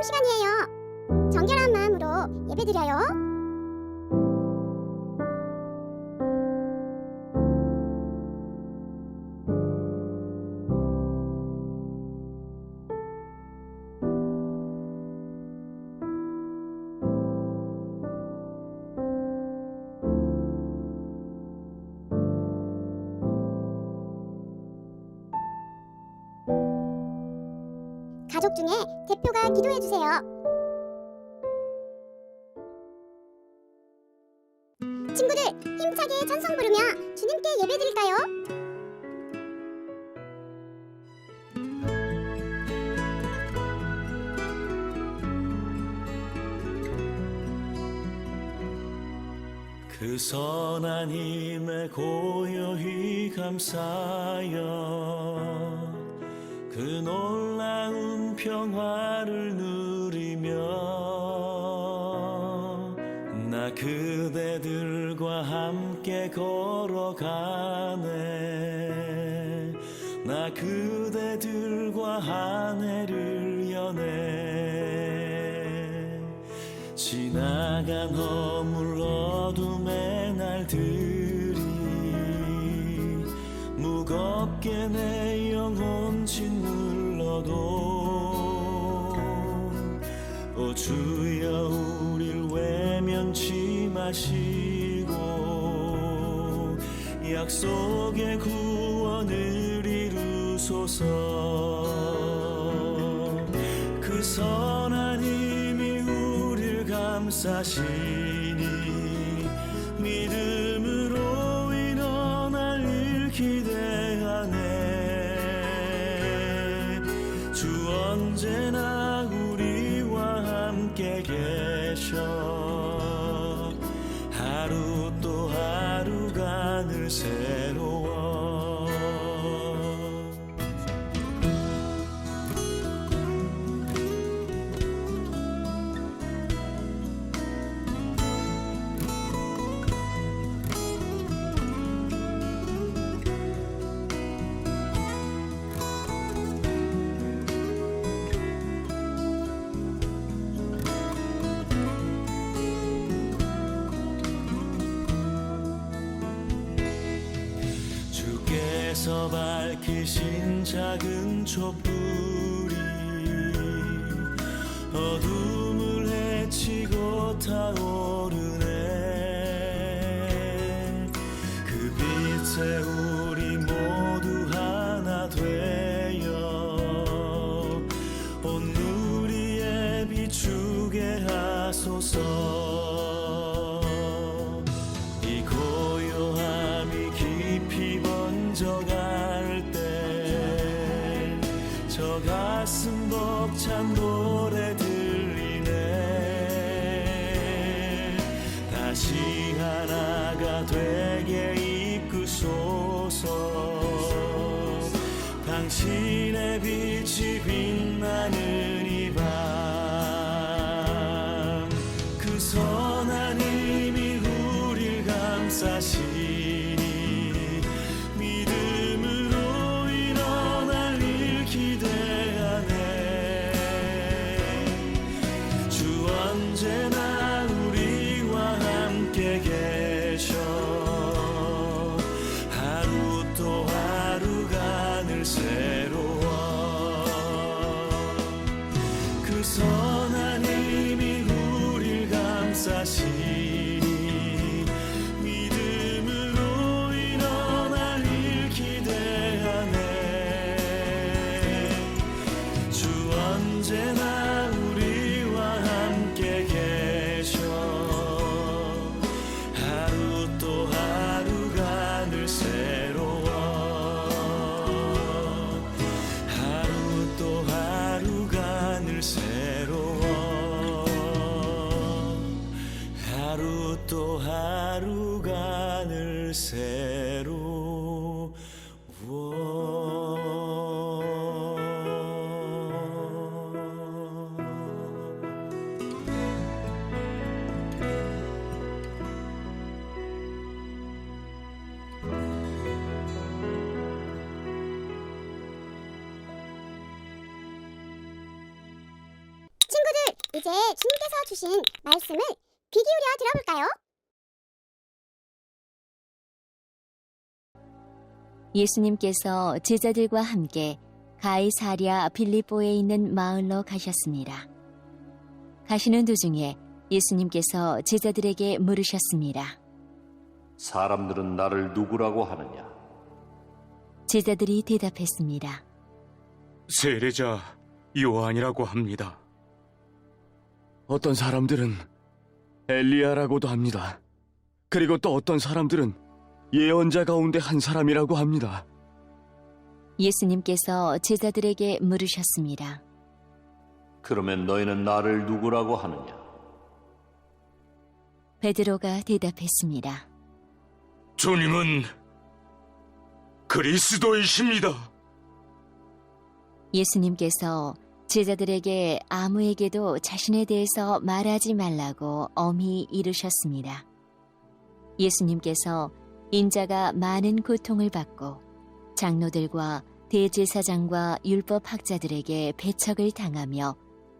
기도하는 시간이에요. 정결한 마음으로 예배드려요. 가족 중에 대표가 기도해 주세요. 친구들, 힘차게 찬송 부르며 주님께 예배드릴까요? 그 선한 힘에 고요히 감사하여 그 놀라운 평화를 누리며 나 그대들과 함께 걸어가네. 나 그대들과 한 해를 여네. 지나간 허물 어둠의 날들이 무겁게 내 영혼 짓눌러도 오 주여 우릴 외면치 마시고 약속의 구원을 이루소서. 그 선한 힘이 우릴 감싸시니 믿음으로 일어날 기대하네. 주 언제나 우리와 함께 계셔. 하루 또 하루가 늘 새로워. 주께서 밝히신 작은 촛불이 어둠을 헤치고 타오르네. 그 빛에 우리 모두 하나 되어 온 누리에 비추게 하소서. 이 고요함이 깊이 번져갈 때 저 가슴 벅찬 노래 들리네. 다시 하나가 되게 이끄소서. 당신의 빛이 빛나는 이 밤. 그 선한 힘이 우릴 감싸시니 믿음으로 일어날 일 기대하네. 주 언제나 우리와 함께 계셔. 하루 또 하루가 늘 새로워. 이제 주님께서 주신 말씀을 귀 기울여 들어볼까요? 예수님께서 제자들과 함께 가이사랴 빌립보에 있는 마을로 가셨습니다. 가시는 도중에 예수님께서 제자들에게 물으셨습니다. 사람들은 나를 누구라고 하느냐? 제자들이 대답했습니다. 세례자 요한이라고 합니다. 어떤 사람들은 엘리야라고도 합니다. 그리고 또 어떤 사람들은 예언자 가운데 한 사람이라고 합니다. 예수님께서 제자들에게 물으셨습니다. 그러면 너희는 나를 누구라고 하느냐? 베드로가 대답했습니다. 주님은 그리스도이십니다. 예수님께서 제자들에게 아무에게도 자신에 대해서 말하지 말라고 엄히 이르셨습니다. 예수님께서 인자가 많은 고통을 받고 장로들과 대제사장과 율법학자들에게 배척을 당하며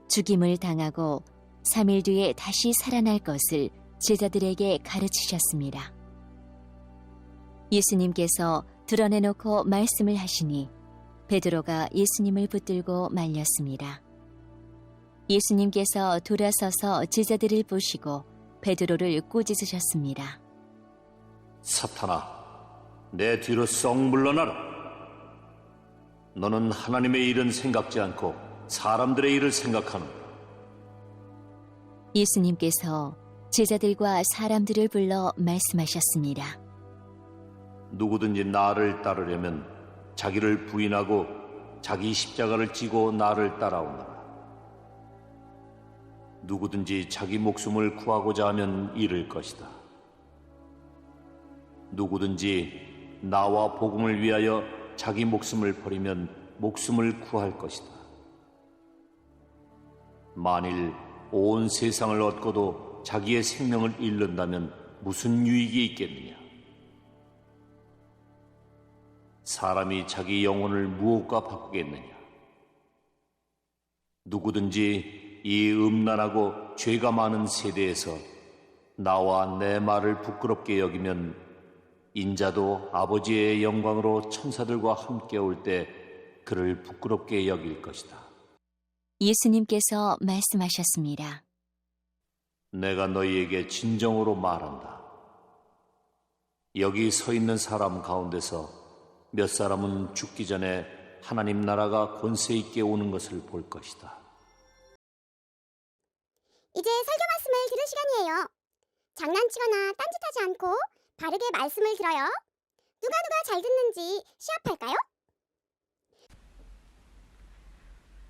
죽임을 당하고 3일 뒤에 다시 살아날 것을 제자들에게 가르치셨습니다. 예수님께서 드러내놓고 말씀을 하시니 베드로가 예수님을 붙들고 말렸습니다. 예수님께서 돌아서서 제자들을 보시고 베드로를 꾸짖으셨습니다. 사탄아, 내 뒤로 썩 물러나라. 너는 하나님의 일은 생각지 않고 사람들의 일을 생각하는다. 예수님께서 제자들과 사람들을 불러 말씀하셨습니다. 누구든지 나를 따르려면 자기를 부인하고 자기 십자가를 지고 나를 따라오너라. 누구든지 자기 목숨을 구하고자 하면 잃을 것이다. 누구든지 나와 복음을 위하여 자기 목숨을 버리면 목숨을 구할 것이다. 만일 온 세상을 얻고도 자기의 생명을 잃는다면 무슨 유익이 있겠느냐? 사람이 자기 영혼을 무엇과 바꾸겠느냐? 누구든지 이 음란하고 죄가 많은 세대에서 나와 내 말을 부끄럽게 여기면 인자도 아버지의 영광으로 천사들과 함께 올 때 그를 부끄럽게 여길 것이다. 예수님께서 말씀하셨습니다. 내가 너희에게 진정으로 말한다. 여기 서 있는 사람 가운데서 몇 사람은 죽기 전에 하나님 나라가 권세 있게 오는 것을 볼 것이다. 이제 설교 말씀을 들을 시간이에요. 장난치거나 딴짓하지 않고 바르게 말씀을 들어요. 누가 잘 듣는지 시합할까요?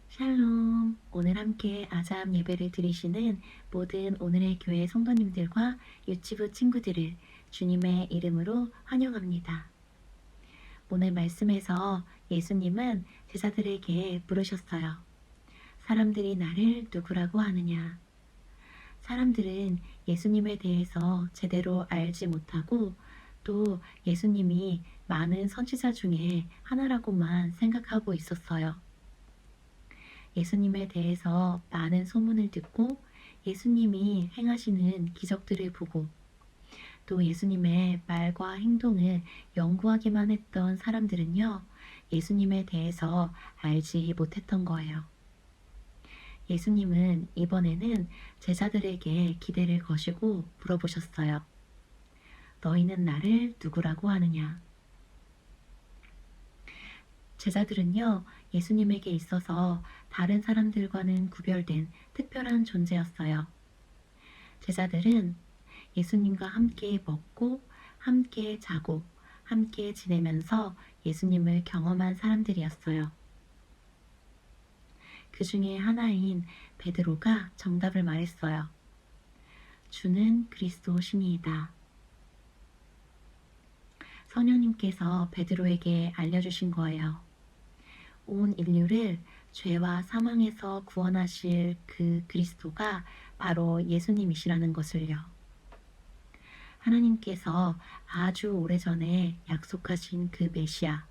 샬롬, 오늘 함께 아잠 예배를 드리시는 모든 오늘의 교회 성도님들과 유치부 친구들을 주님의 이름으로 환영합니다. 오늘 말씀에서 예수님은 제자들에게 물으셨어요. 사람들이 나를 누구라고 하느냐? 사람들은 예수님에 대해서 제대로 알지 못하고 또 예수님이 많은 선지자 중에 하나라고만 생각하고 있었어요. 예수님에 대해서 많은 소문을 듣고 예수님이 행하시는 기적들을 보고 또 예수님의 말과 행동을 연구하기만 했던 사람들은요, 예수님에 대해서 알지 못했던 거예요. 예수님은 이번에는 제자들에게 기대를 거시고 물어보셨어요. 너희는 나를 누구라고 하느냐? 제자들은요, 예수님에게 있어서 다른 사람들과는 구별된 특별한 존재였어요. 제자들은 예수님과 함께 먹고, 함께 자고, 함께 지내면서 예수님을 경험한 사람들이었어요. 그 중에 하나인 베드로가 정답을 말했어요. 주는 그리스도시니이다. 성령님께서 베드로에게 알려주신 거예요. 온 인류를 죄와 사망에서 구원하실 그 그리스도가 바로 예수님이시라는 것을요. 하나님께서 아주 오래전에 약속하신 그 메시아,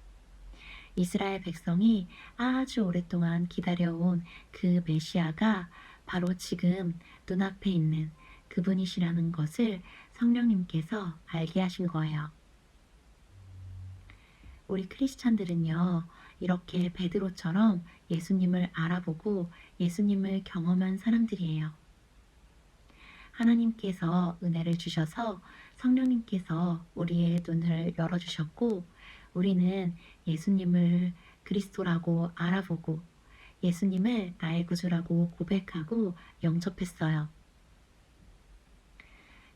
이스라엘 백성이 아주 오랫동안 기다려온 그 메시아가 바로 지금 눈앞에 있는 그분이시라는 것을 성령님께서 알게 하신 거예요. 우리 크리스찬들은요, 이렇게 베드로처럼 예수님을 알아보고 예수님을 경험한 사람들이에요. 하나님께서 은혜를 주셔서 성령님께서 우리의 눈을 열어주셨고, 우리는 예수님을 그리스도라고 알아보고 예수님을 나의 구주라고 고백하고 영접했어요.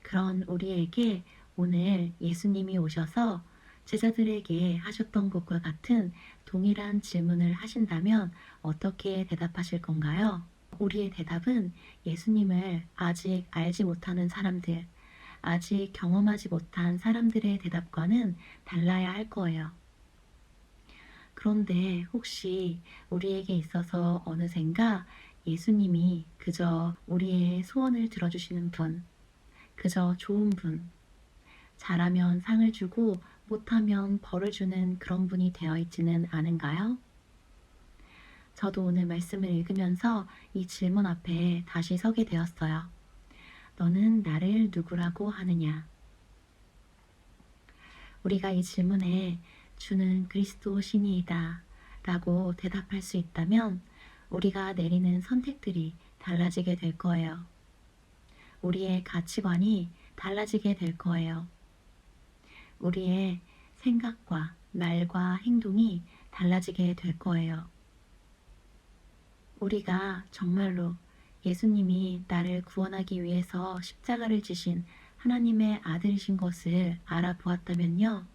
그런 우리에게 오늘 예수님이 오셔서 제자들에게 하셨던 것과 같은 동일한 질문을 하신다면 어떻게 대답하실 건가요? 우리의 대답은 예수님을 아직 알지 못하는 사람들, 아직 경험하지 못한 사람들의 대답과는 달라야 할 거예요. 그런데 혹시 우리에게 있어서 어느샌가 예수님이 그저 우리의 소원을 들어주시는 분, 그저 좋은 분, 잘하면 상을 주고 못하면 벌을 주는 그런 분이 되어 있지는 않은가요? 저도 오늘 말씀을 읽으면서 이 질문 앞에 다시 서게 되었어요. 너는 나를 누구라고 하느냐? 우리가 이 질문에 주는 그리스도 신이이다 라고 대답할 수 있다면 우리가 내리는 선택들이 달라지게 될 거예요. 우리의 가치관이 달라지게 될 거예요. 우리의 생각과 말과 행동이 달라지게 될 거예요. 우리가 정말로 예수님이 나를 구원하기 위해서 십자가를 지신 하나님의 아들이신 것을 알아보았다면요.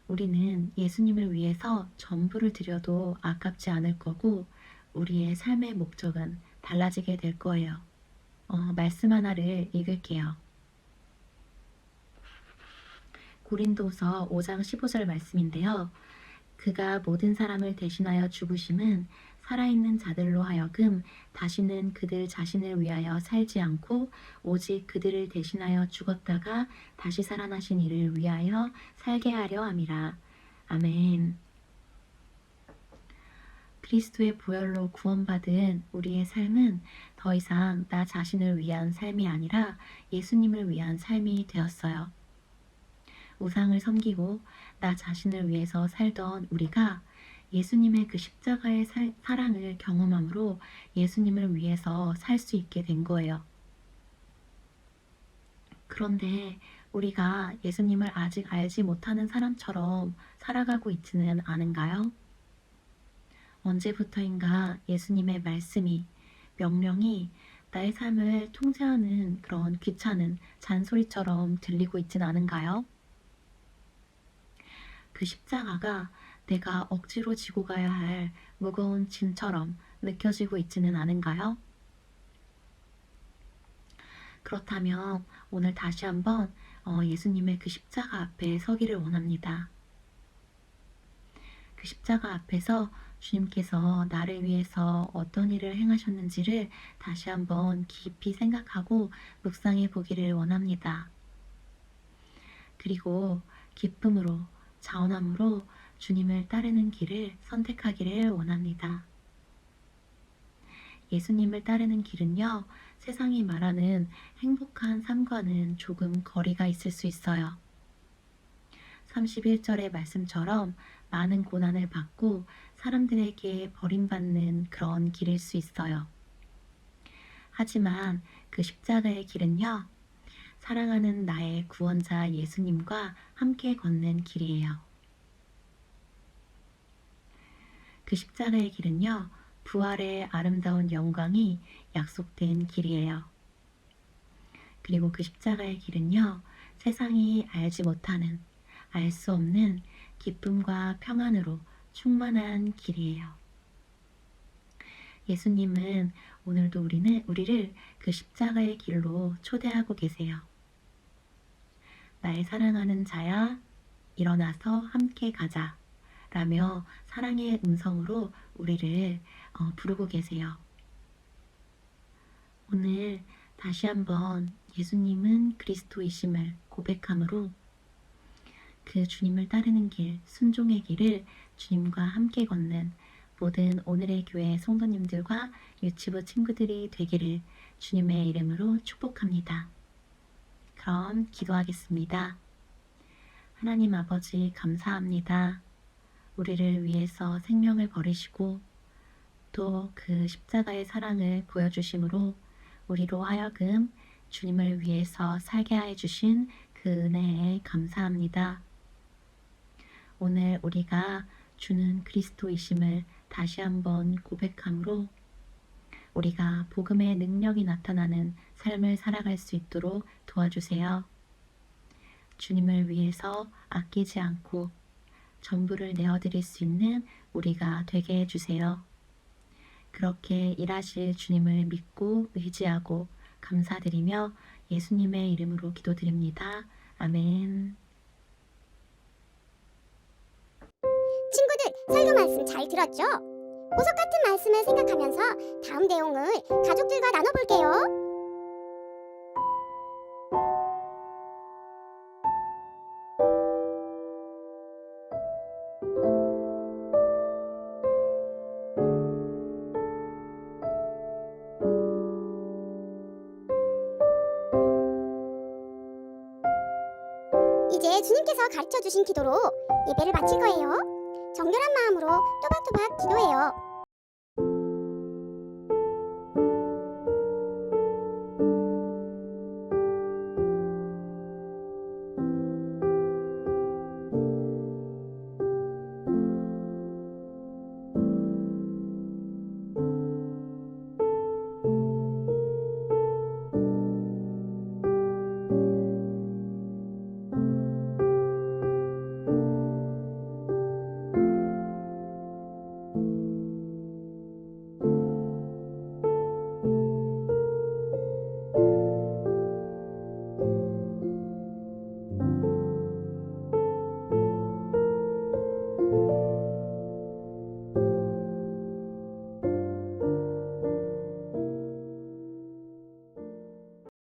우리는 예수님을 위해서 전부를 드려도 아깝지 않을 거고 우리의 삶의 목적은 달라지게 될 거예요. 말씀 하나를 읽을게요. 고린도서 5장 15절 말씀인데요. 그가 모든 사람을 대신하여 죽으심은 살아있는 자들로 하여금 다시는 그들 자신을 위하여 살지 않고 오직 그들을 대신하여 죽었다가 다시 살아나신 이를 위하여 살게 하려 함이라. 아멘. 그리스도의 보혈로 구원받은 우리의 삶은 더 이상 나 자신을 위한 삶이 아니라 예수님을 위한 삶이 되었어요. 우상을 섬기고 나 자신을 위해서 살던 우리가 예수님의 그 십자가의 사랑을 경험함으로 예수님을 위해서 살 수 있게 된 거예요. 그런데 우리가 예수님을 아직 알지 못하는 사람처럼 살아가고 있지는 않은가요? 언제부터인가 예수님의 말씀이, 명령이 나의 삶을 통제하는 그런 귀찮은 잔소리처럼 들리고 있진 않은가요? 그 십자가가 내가 억지로 지고 가야 할 무거운 짐처럼 느껴지고 있지는 않은가요? 그렇다면 오늘 다시 한번 예수님의 그 십자가 앞에 서기를 원합니다. 그 십자가 앞에서 주님께서 나를 위해서 어떤 일을 행하셨는지를 다시 한번 깊이 생각하고 묵상해 보기를 원합니다. 그리고 기쁨으로, 자원함으로 주님을 따르는 길을 선택하기를 원합니다. 예수님을 따르는 길은요, 세상이 말하는 행복한 삶과는 조금 거리가 있을 수 있어요. 31절의 말씀처럼 많은 고난을 받고 사람들에게 버림받는 그런 길일 수 있어요. 하지만 그 십자가의 길은요, 사랑하는 나의 구원자 예수님과 함께 걷는 길이에요. 그 십자가의 길은요, 부활의 아름다운 영광이 약속된 길이에요. 그리고 그 십자가의 길은요, 세상이 알지 못하는, 알 수 없는 기쁨과 평안으로 충만한 길이에요. 예수님은 오늘도 우리를 그 십자가의 길로 초대하고 계세요. 나의 사랑하는 자야, 일어나서 함께 가자 라며 사랑의 음성으로 우리를 부르고 계세요. 오늘 다시 한번 예수님은 그리스도이심을 고백함으로 그 주님을 따르는 길, 순종의 길을 주님과 함께 걷는 모든 오늘의 교회 성도님들과 유치부 친구들이 되기를 주님의 이름으로 축복합니다. 그럼 기도하겠습니다. 하나님 아버지 감사합니다. 우리를 위해서 생명을 버리시고 또 그 십자가의 사랑을 보여주심으로 우리로 하여금 주님을 위해서 살게 해 주신 그 은혜에 감사합니다. 오늘 우리가 주는 그리스도이심을 다시 한번 고백함으로 우리가 복음의 능력이 나타나는 삶을 살아갈 수 있도록 도와주세요. 주님을 위해서 아끼지 않고 전부를 내어드릴 수 있는 우리가 되게 해주세요. 그렇게 일하실 주님을 믿고 의지하고 감사드리며 예수님의 이름으로 기도드립니다. 아멘. 친구들, 설교 말씀 잘 들었죠? 보석 같은 말씀을 생각하면서 다음 내용을 가족들과 나눠볼게요. 이제 주님께서 가르쳐 주신 기도로 예배를 마칠 거예요. 정결한 마음으로 또박또박 기도해요.